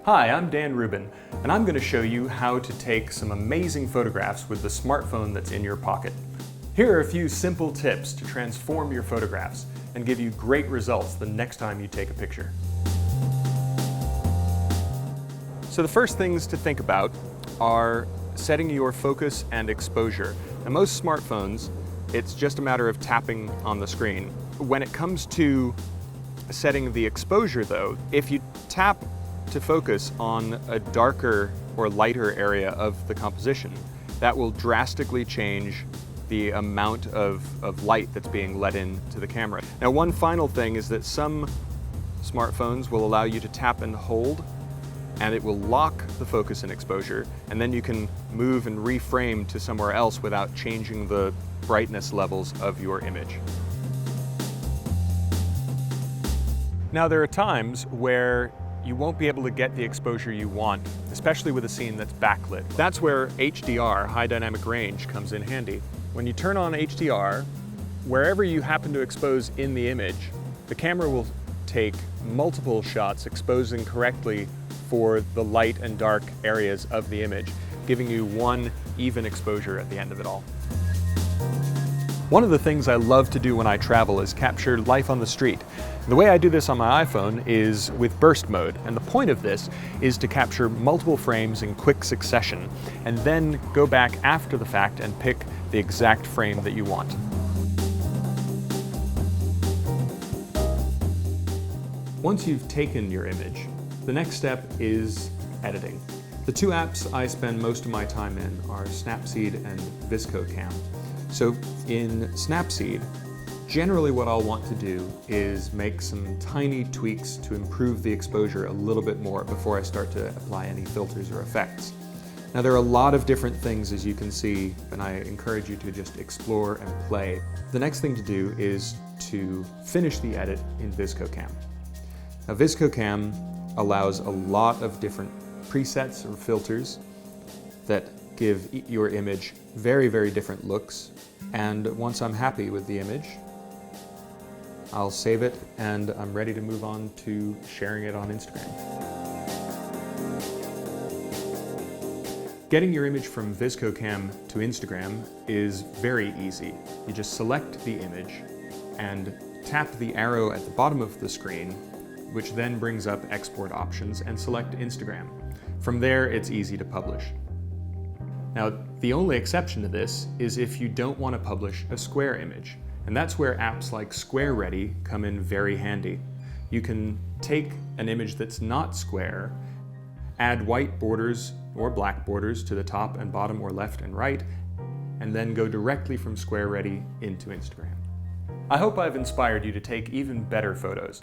Hi, I'm Dan Rubin, and I'm going to show you how to take some amazing photographs with the smartphone that's in your pocket. Here are a few simple tips to transform your photographs and give you great results the next time you take a picture. So the first things to think about are setting your focus and exposure. Now, most smartphones, it's just a matter of tapping on the screen. When it comes to setting the exposure though, if you tap to focus on a darker or lighter area of the composition, that will drastically change the amount of light that's being let into the camera. Now, one final thing is that some smartphones will allow you to tap and hold, and it will lock the focus and exposure, and then you can move and reframe to somewhere else without changing the brightness levels of your image. Now, there are times where you won't be able to get the exposure you want, especially with a scene that's backlit. That's where HDR, high dynamic range, comes in handy. When you turn on HDR, wherever you happen to expose in the image, the camera will take multiple shots exposing correctly for the light and dark areas of the image, giving you one even exposure at the end of it all. One of the things I love to do when I travel is capture life on the street. The way I do this on my iPhone is with burst mode, and the point of this is to capture multiple frames in quick succession and then go back after the fact and pick the exact frame that you want. Once you've taken your image, the next step is editing. The two apps I spend most of my time in are Snapseed and ViscoCam. So in Snapseed, generally what I'll want to do is make some tiny tweaks to improve the exposure a little bit more before I start to apply any filters or effects. Now, there are a lot of different things, as you can see, and I encourage you to just explore and play. The next thing to do is to finish the edit in ViscoCam. Now, ViscoCam allows a lot of different presets or filters that give your image very, very different looks. And once I'm happy with the image, I'll save it and I'm ready to move on to sharing it on Instagram. Getting your image from ViscoCam to Instagram is very easy. You just select the image and tap the arrow at the bottom of the screen, which then brings up export options, and select Instagram. From there, it's easy to publish. Now, the only exception to this is if you don't want to publish a square image, and that's where apps like SquareReady come in very handy. You can take an image that's not square, add white borders or black borders to the top and bottom or left and right, and then go directly from SquareReady into Instagram. I hope I've inspired you to take even better photos.